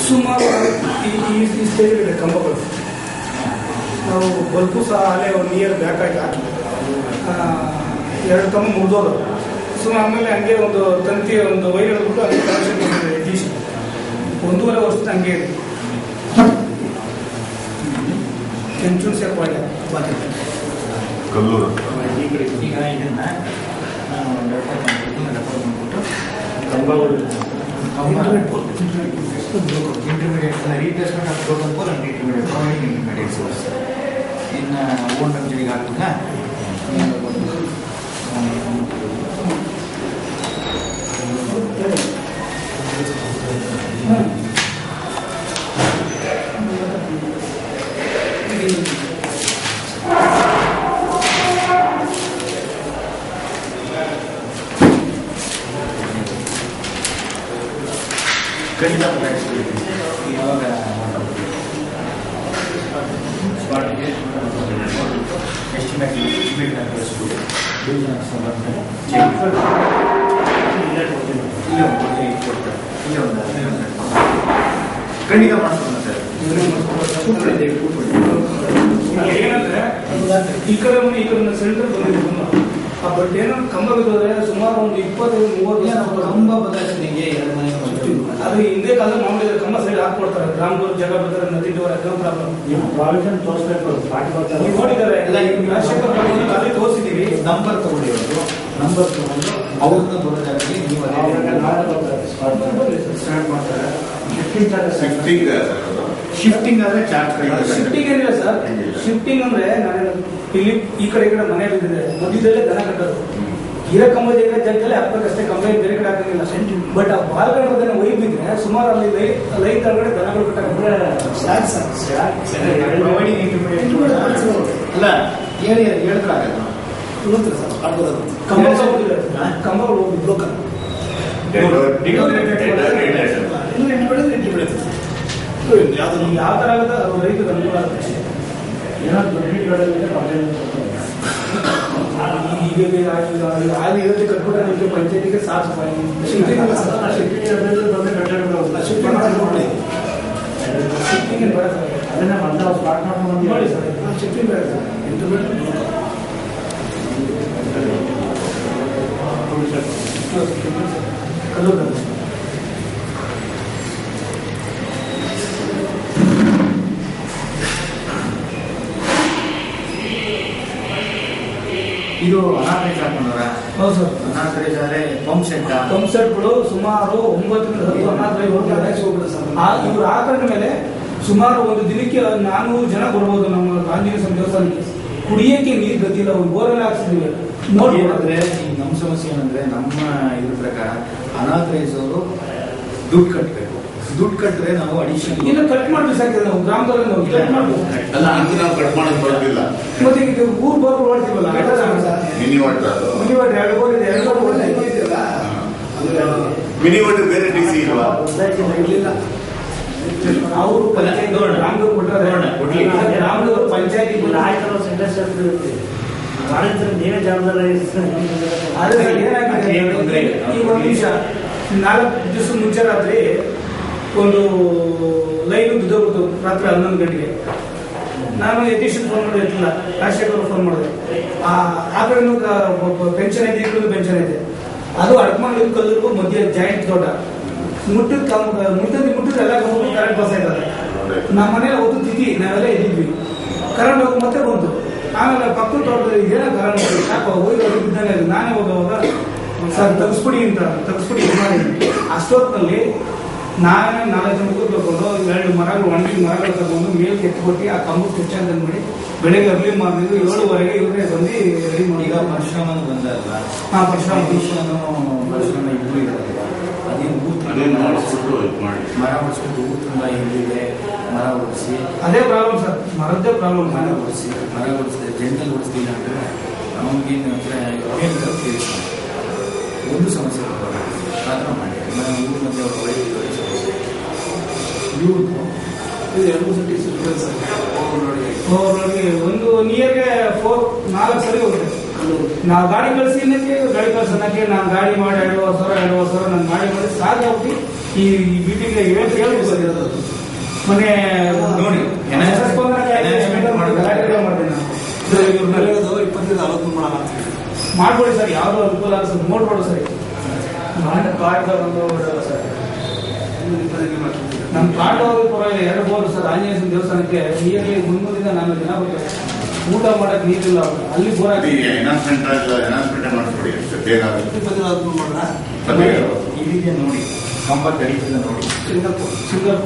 ಸುಮಾರು ಈ ಸ್ಟೇಜ್ ಕಂಬಗಳು ನಾವು ಬಲ್ಪು ಸಹ ಅಲ್ಲೇ 1 ಇಯರ್ ಬ್ಯಾಕ್ ಆಗಿ ಹಾಕಿ 2 ಕಂಬ ಮುರಿದೋದು. ಸುಮಾರು ಆಮೇಲೆ ಹಂಗೆ ಒಂದು ತಂತಿ ಒಂದು ವೈರ್ ಹಿಡಿದ್ಬಿಟ್ಟು ಅಲ್ಲಿ ಕನೆಕ್ಷನ್ ಎಜೀಶ್ 1.5 ವರ್ಷದ ಹಂಗೆ ಇದೆ. ಕೆಂಚುಣಸೆ ಪಾಳ್ಯ ಕಲ್ಲೂರು ಈಗ ಇದನ್ನ ಕಂಬಗಳು intermediate replacement of total for and intermediate providing intermediate source ಇನ್ನು ಓನ್ ನಮ್ಗೆ ಹಾಕಿಲ್ಲ. ಖಂಡಿತ ಇವಾಗ ಸ್ಪಾಟ್ಗೆ ಎಸ್ಟಿಮೇಟ್ ಬಿಲ್ಡ್ ಆಗಿರೋಷ್ಟು ಖಂಡಿತ ಮಾಡಿಸೋಣ ಸರ್. ಏನಂದ್ರೆ ಈ ಕಡೆ ಸೆಂಟರ್ ಬಂದಿದ್ದು ಬಟ್ ಏನಾದ್ರು ಕಂಬ ಬಿದ್ದೋದ್ರೆ ಸುಮಾರು ಒಂದು 25-30 ಕಂಬ ಬದಲಾಯಿಸಿದಂಗೆ 2 ಮನೆ ಅದು ಹಿಂದೆ ಕಾಲ ಮಾಮೂಲಿ ಕಂಬ ಸೈಡ್ ಹಾಕೊಡ್ತಾರೆ. ಗ್ರಾಮದವ್ರು ಜಾಗ ಬರ್ತಾರೆ, ನದಿ ಪ್ರಾಬ್ಲಮ್ ನೋಡಿದ್ದಾರೆ ಎಲ್ಲ. ಅಲ್ಲಿ ತೋರಿಸಿದೀವಿ. ನಂಬರ್ ತಗೊಂಡು ಅವ್ರನ್ನ ಬರೋ ಜಾಗಕ್ಕೆ ನೀವು ಸ್ಟಾರ್ಟ್ ಮಾಡ್ತಾರೆ. ಶಿಫ್ಟಿಂಗ್ ಆದ್ರೆ ಚಾರ್ಜ್ ಶಿಫ್ಟಿಂಗ್ ಏನಿಲ್ಲ ಸರ್. ಶಿಫ್ಟಿಂಗ್ ಅಂದ್ರೆ ನಾನು ಇಲ್ಲಿ ಈ ಕಡೆ ಮನೆ ಬಿದ್ದಿದೆ, ಮಧ್ಯದಲ್ಲೇ ದನ ಕಟ್ಟೋದು. ಇರೋ ಕಂಬ ಜಾಗದಲ್ಲಿ ಹಾಕ್ಬೇಕಷ್ಟೇ, ಕಂಬ ಬೇರೆ ಕಡೆ ಹಾಕಂಗಿಲ್ಲ. ಬಟ್ ಆ ಬಾಲ್ಗಡೆ ಒಯ್ದು ಬಿದ್ರೆ ಸುಮಾರು ಅಲ್ಲಿ ಲೈಟ್ ಒಳಗಡೆ ದನಗಳು ಕಟ್ಟಾಕಂದ್ರೆ ಅಲ್ಲ ಹೇಳಿದ್ರೆ ಆಗಲ್ಲ ಸರ್. ಆಗ್ಬೋದು ಕಂಬಗಳು ಹೋಗಿ ಬ್ರೋಕರ್ ಯಾವ ತರ ಆಗುತ್ತೆ ಅದು ರೈತರು ಅನುಕೂಲ ಆಗುತ್ತೆ. ಇರುತ್ತೆ ಕಟ್ಬಿಟ್ರೆ ನಿಮಗೆ ಪಂಚಾಯತಿಗೆ ₹1,000 ಶಿಫ್ಟಿಂಗ್ ನೋಡಿ ಸರ್. ಶಿಫ್ಟಿಂಗ್ ಬೇಡ ಸರ್. ಇದು ಅನಾಥರೇಜ್ ಹಾಕೊಂಡವ್ರ? ಹೌದು ಸರ್. ಅನಾಥರೇಜ್ ಆದ್ರೆ ಪಂಪ್ ಸೆಟ್ಗಳು ಸುಮಾರು 9-10 ಅನಾಥರೇಜ್ ಇವ್ರು ಹಾಕೊಂಡ ಮೇಲೆ ಸುಮಾರು ಒಂದು ದಿನಕ್ಕೆ 400 ಜನ ಬರ್ಬೋದು ನಮ್ಮ ಆಂಜನೇಯ ಸ್ವಾಮಿ ದೇವಸ್ಥಾನಕ್ಕೆ. ಕುಡಿಯಕ್ಕೆ ನೀರು ಗತಿಲ್ಲ, ಒಂದು ಬೋರ್ವೆಲ್ ಹಾಕ್ಸಿದೀವಿ. ನೋಡಿದ್ರೆ ಈಗ ನಮ್ಮ ಸಮಸ್ಯೆ ಏನಂದ್ರೆ ನಮ್ಮ ಇದ್ರ ಪ್ರಕಾರ ಅನಾಥರೇಜ್ ಅವರು ದುಡ್ಡು ಕಟ್ಟಬೇಕು. ದುಡ್ಡು ಕಟ್ಟಿದ್ರೆ ನಾವು ಅಡಿಷನಲ್ ಇನ್ನು ಕಟ್ ಮಾಡಿ ಸಾಕಿದ್ರೆ ನಾವು ಗ್ರಾಮದಲ್ಲಿ ನಾವು ಕಟ್ ಮಾಡ್ಬೋದು. ಅಲ್ಲ, ಹಂಗೆ ನಾವು ಕಟ್ ಮಾಡೋದು ಬರೋದಿಲ್ಲ. ಮತ್ತೆ ಈಗ ಊರ್ ಬೋರ್ ಮಾಡ್ತೀವಲ್ಲ, ಮಿನಿ ವಾಟರ್ 2 ಬೋರ್ ಇದೆ, 2 ಬೋರ್ ಇದೆಯಲ್ಲ. ಮಿನಿ ವಾಟರ್ ಬೇರೆ ಡಿಸಿ ಇಲ್ವಾ? ಅವರು ಪಂಚಾಯತ್ ಗ್ರಾಮದವ್ರು ಕೊಟ್ಟರೆ ಗ್ರಾಮದವರು ಪಂಚಾಯತಿ ನೀವೇ ಜವಾಬ್ದಾರಿ. ಏನಾಗಿದೆ ಈ 1 ನಿಮಿಷ 4 ದಿವಸ ಮುಂಚೆ ರಾತ್ರಿ ಒಂದು ಲೈನ್ ಬಿದ್ದೋಗ್ಬಿಟ್ಟು ರಾತ್ರಿ 11 ಗಂಟೆಗೆ. ನಾನು ಯತೀಶನ್ ಫೋನ್ ಮಾಡಿ ಎತ್ತಿಲ್ಲ, ರಾಜಶೇಖರ್ ಫೋನ್ ಮಾಡಿದೆ. ಆ ಕಡೆನೂ ಪೆನ್ಷನ್ ಐತೆ, ಈ ಕಡೆ ಪೆನ್ಷನ್ ಐತೆ. ಅದು ಅಡ್ಮಾಡಿ ಕಲ್ಲರಿಗೂ ಮಧ್ಯೆ ಜಾಯಿಂಟ್ ತೋಟ ಮುಟ್ಟಿದ್ರೆ ಎಲ್ಲ ಕರೆಂಟ್ ಪಾಸ್ ಆಯ್ತದೆ. ನಮ್ಮ ಮನೇಲಿ ಒಂದು ತಿಥಿ ನಾವೆಲ್ಲ ಇದ್ದಿದ್ವಿ, ಕರೆಂಟ್ ಹೋಗಿ ಮತ್ತೆ ಬಂತು. ಆಮೇಲೆ ಪಕ್ಕದ ತೋಟದಲ್ಲಿ ಏನೋ ಕರೆಂಟ್ ಯಾಕೋ ಹೋಗಿ ಬಿದ್ದಾನೆ. ನಾನೇ ಹೋಗುವಾಗ ಸರ್ ತಗ್ಸ್ಬಿಡಿ ಅಂತ ತಗ್ಸ್ಬಿಡಿ ಮಾಡಿದ್ವಿ. ಅಷ್ಟೊತ್ತಿನಲ್ಲಿ ನಾನೇ 4 ಜನ ಕೂತ್ಕೊಂಡು 2 ಮರಗಳು ಒಣಗಿದ ಮರಗಳು ತಗೊಂಡು ಮೇಲ್ ಎತ್ಕೊಟ್ಟು ಆ ಕಂಬ ಸ್ವಿಚ್ ಅಂತ ಮಾಡಿ ಬೆಳಗ್ಗೆ ಅರ್ಲಿ ಮಾರ್ನಿಂಗ್ 7:15 ಇವರೇ ಬಂದು ರೆಡಿ ಮಾಡಿ. ಈಗ ಪರಶುರಾಮ ಬಂದಲ್ವಾ? ಪರಶುರಾಮ ಇಬ್ಬರು ಇದ್ದಾರಲ್ವಾ? ಮರ ಹೊಡಿಸ್ಬಿಟ್ಟು ಊರು ತುಂಬ ಹಿಂದಿದೆ, ಮರ ಹೊಡಿಸಿ ಅದೇ ಪ್ರಾಬ್ಲಮ್ ಸರ್, ಮರದ್ದೇ ಪ್ರಾಬ್ಲಮ್. ಮರ ಹೊಡಿಸಿದೆ ಜೆಂಟಲ್ ಹೊಡಿಸ್ತಿಲ್ಲ ಅಂದರೆ ನಮಗೇನು ಅಂದರೆ ಒಂದು ಸಮಸ್ಯೆ ಆ ಥರ ಮಾಡಿ ಊರು ಮಧ್ಯೆ ಒಳ್ಳೆ ಸಮಸ್ಯೆ. ಇವ್ರದ್ದು ಇದು 2 ಸತಿ ಸರ್ ಓವರ್ಲೋಡ್ಗೆ ಒಂದು ನಿಯರ್ಗೆ 4 ಸರಿ ಹೋಗುತ್ತೆ. ನಾವು ಗಾಡಿ ಕಳಿಸಿದ್ದಕ್ಕೆ ಗಾಡಿ ಕಳ್ಸೋಣಕ್ಕೆ ನಾನು ಗಾಡಿ ಮಾಡಿ 2,500 ನಾನು ಮಾಡಿ ಸಾಕಾಗಿ ಈ ಮೀಟಿಂಗ್ಗೆ ಹೇಳ್ಬೋದು. ಮೊನ್ನೆ ನೋಡಿ ಮಾಡ್ಕೊಳ್ಳಿ ಸರ್, ಯಾವ್ದು ಅನುಕೂಲ ಸರ್ ನೋಡ್ಬೋದು ಸರಿ. ನಮ್ಮ ಪ್ಲಾಟ್ ಹೋಗಿ ಪರವಾಗಿಲ್ಲ 2 ಬೋರ್ ಸರ್. ಆಂಜನೇಯ ದೇವಸ್ಥಾನಕ್ಕೆ ನಿಯರ್ಲಿ 300-400 ಜನ ಬರ್ತಾರೆ. ಊಟ ಮಾಡಕ್ ನೀರಿಲ್ಲ, ಅಲ್ಲಿ ಬೋರ್ ಹಾಕಿ ಇಲ್ಲಿಗೆ ನೋಡಿ ಕಂಬ ಕಡಿತಿಲ್ಲ ನೋಡಿ. ಸಿಂಗಲ್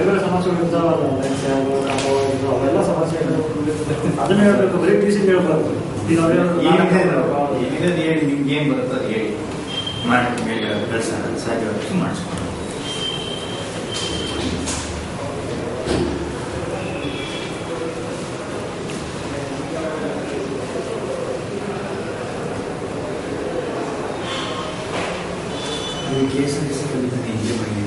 ಬೇರೆ ಸಮಸ್ಯೆಗಳು ಇರ್ತಾವಲ್ಲ, ಅವೆಲ್ಲ ಸಮಸ್ಯೆಗಳು ಅದನ್ನ ಹೇಳ್ಬೇಕು, ಬರೀ ಟಿ ಸಿ ಹೇಳ್ಬಾರ್ದು. ಈಗ ಹೇಳಿ ನಿಮ್ಗೆ ಏನು ಬರುತ್ತೆ ಅದು ಹೇಳಿ ಮಾಡಿ ಮೇಲೆ ಕೆಲಸ ಸಾಧ್ಯ ಮಾಡಿಸ್ಕೊಂಡು ಕೇಸ್ ಕಲಿತೀನಿ ಇಲ್ಲಿ ಬನ್ನಿ.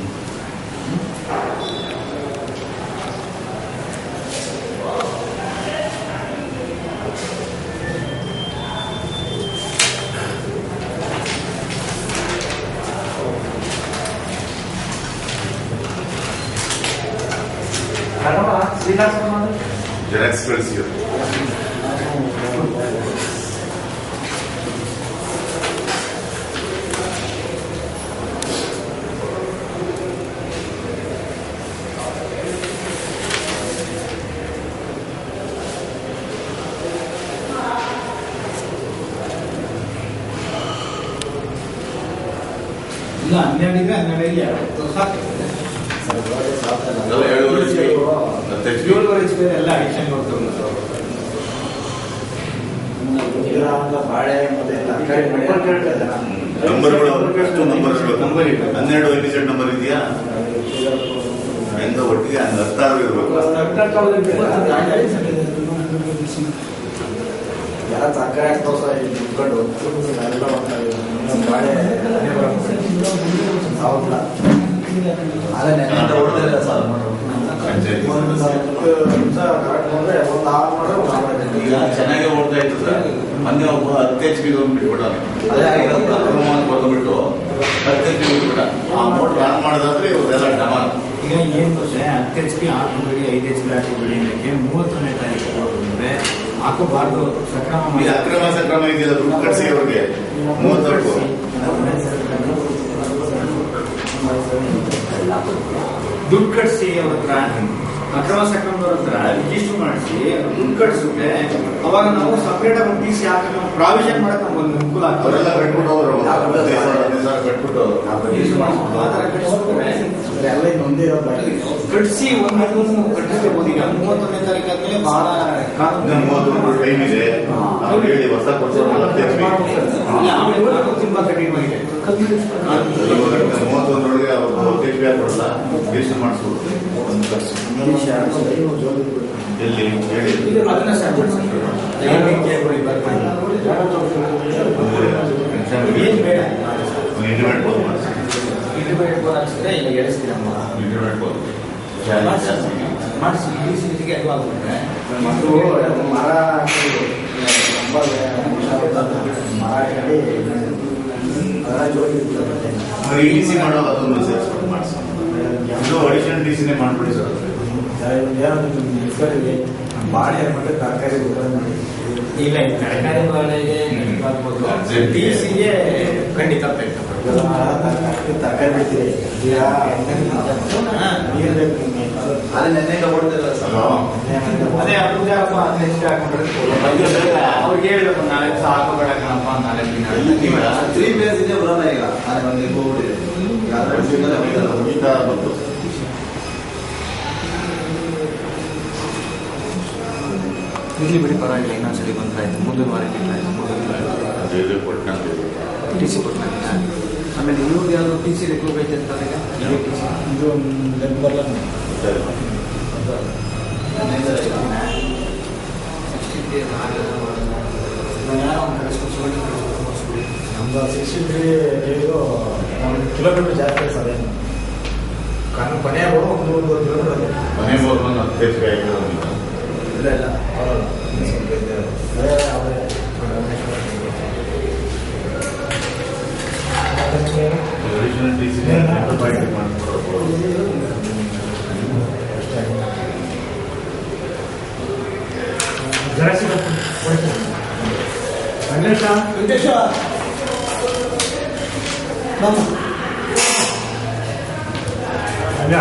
ಜೆರಾಕ್ಸ್ ಕಳಿಸಿ. ಇಲ್ಲ 12 ಇದ್ರೆ 12 ಸಾಕು. 7 HP ಎಲ್ಲ ಅಡಿಕ್ಷನ್ ಹೋಗ್ತದೆ. ಬಾಳೆ ಮತ್ತೆ ನಂಬರ್ಗಳು 12 ಎಪಿಸೋಡ್ ನಂಬರ್ ಇದೆಯಾ ಹೆಂಗ ಒಟ್ಟಿಗೆ 10 ಇರ್ಬೇಕು. ಎಲ್ಲ ಸಕ್ಕರೆ ದೋಸ ಇಟ್ಕೊಂಡು ಬಾಳೆ ಚೆನ್ನಾಗಿ ಓಡ್ತಾ ಇತ್ತು ಸರ್. ಮೊನ್ನೆ ಒಬ್ಬ 10 HP ಬಿಟ್ಬಿಟ್ಟ, ಬರ್ಕೊಂಡ್ಬಿಟ್ಟು 10 HP ಬಿಟ್ಬಿಟ್ಟ. ಆ ಮೋಟರ್ ಆನ್ ಮಾಡೋದಾದ್ರೆ ಇವರೆಲ್ಲ ಡಮಾರ್ ಈಗ ಏನು ಗೊತ್ತೇ 10 HP ಹಾಕಬೇಡಿ 5 HP ಹಾಕಬೇಡಿ ಅನ್ನೋಕ್ಕೆ 30ನೇ ತಾರೀಕು ಅಂದರೆ ಹಾಕೋಬಾರ್ದು. ಸಕ್ರಮ ಅಕ್ರಮ ಸಕ್ರಮ ಇದೆಯಲ್ಲ ದುಡ್ಡು ಕಳಿಸಿ ಅವ್ರಿಗೆ 30 ದುಡ್ಡು ಕಟ್ಸಿ ಅವ್ರ ಹತ್ರ ಅಕ್ರಮ ಸಕ್ರಮದವ್ರ ಹತ್ರ ರಿಜಿಸ್ಟರ್ ಮಾಡಿಸಿ ದುಡ್ಡು ಕಟ್ಸಿದ್ರೆ ಅವಾಗ ನಾವು ಸಪ್ರೇಟ್ ಆಗಿ ಒಂದು ಟಿಸಿ ಹಾಕಿ ನಾವು ಪ್ರಾವಿಷನ್ ಮಾಡಕ್ ನಮ್ಗೆ ಒಂದು ಅನುಕೂಲ ಅವರೆಲ್ಲ ಕಟ್ಬಿಟ್ಟು ಅವರು ಕಟ್ಬಿಟ್ಟು ಕಟ್ಸಿ ಒಂದು ಕಟ್ಟಿಸ್ಕೋಬಹುದು. ಈಗ 31ನೇ ತಾರೀಕು ಆದ್ಮೇಲೆ ಬಹಳ ಕಾನೂನು ಟೈಮ್ ಇದೆ. ಅವ್ರು ಹೇಳಿ ಹೊಸ ಕೊಡ್ಸೋರು ತುಂಬಾ ಕಠಿಣವಾಗಿದೆ. 31ರೊಳಗೆ ಅವರು ಕೊಡಲ್ಲ ರಿಜಿಸ್ಟರ್ ಮಾಡಿಸ್ಬೋದು. ಎಲ್ಲಿ ಹೇಳಿ ಅದನ್ನ ಏನ್ ಬೇಡ ಇಂಟರ್ನೆಟ್ ಬೋದು ಇಂಟರ್ನೆಟ್ ಹಾಕ್ಸಿದ್ರೆ ಈಗ ಎಳಿಸ್ತೀರಮ್ಮ ಇಂಟರ್ನೆಟ್ ಬೋದು ಮಾಡಿಸಿ ಡಿಸಿಗೆ ಅದು ಆಗ್ಬಿಟ್ರೆ ಮತ್ತು ಮರ ಮರ ಕಡೆ ಜೋಡಿ ಡಿಸಿ ಮಾಡೋದು ಅದೊಂದು ಮಾಡಿಸೋದು. ಇದು ಅಡಿಷನಲ್ ಡಿಸಿನೇ ಮಾಡ್ಬಿಡಿ ಸರ್. ಬಾಳೆ ಮತ್ತೆ ತರಕಾರಿ ಇಲ್ಲ ತರಕಾರಿ ಬಾಳೆಗೆ ಡಿಸಿಗೆ ಖಂಡಿತ ತರಕಾರಿ ಬಿಡ್ತೀರಿ ನೀರು ಬೇಕು. ಅದೇ ನೆನ್ನೆ ತಗೊಳ್ತಿಲ್ಲ ಸರ್. ಅದೇ ಪೂಜಾ ಹಬ್ಬ 15 ಹಾಕೊಂಡ್ರೆ ಅವ್ರಿಗೆ ಹೇಳ್ಬೇಕು ನಾಳೆ ಹಾಕೋಬೇಡ ಕಣಪ್ಪ ನಾಳೆ ದಿನ 3 ಪ್ಲೇಸ್ ಇದೆ ಬರೋಣ. ಈಗ ನನಗೆ ಹೋಗ್ಬಿಟ್ಟಿದೆ ಬಂತು. ಇಲ್ಲಿ ಬಿಡಿ ಪರವಾಗಿಲ್ಲ. ಇನ್ನೊಂದ್ಸರಿ ಬಂದ್ರಾಯ್ತು. ಮುಂದಿನ ವಾರ ಟಿ ಸಿ ಕೊಟ್ಟ ಆಮೇಲೆ ಇವ್ರಿಗೆ ಯಾವುದು ಟಿ ಸಿ ರೆಕ್ರೂಟ್ ಅಂತ ಇದು ಬರಲ್ಲ ನಮ್ದು 63 ಕಿಲೋಮೀಟರ್ ಜಾಸ್ತಿ ಸರ್. ಏನು ಕಾನೂನು ಕೊನೆಯ ಒಂದು ಕಿಲೋಮೀಟರ್ ಮನೆ ಬೋರ್ನ ಇಲ್ಲ ಇಲ್ಲ ಅಡಿಷನಲ್ ಡಿಸಿನೇ ಮಾಡ್ಕೊಡ್ಬೋದು. ಅಲ್ಲ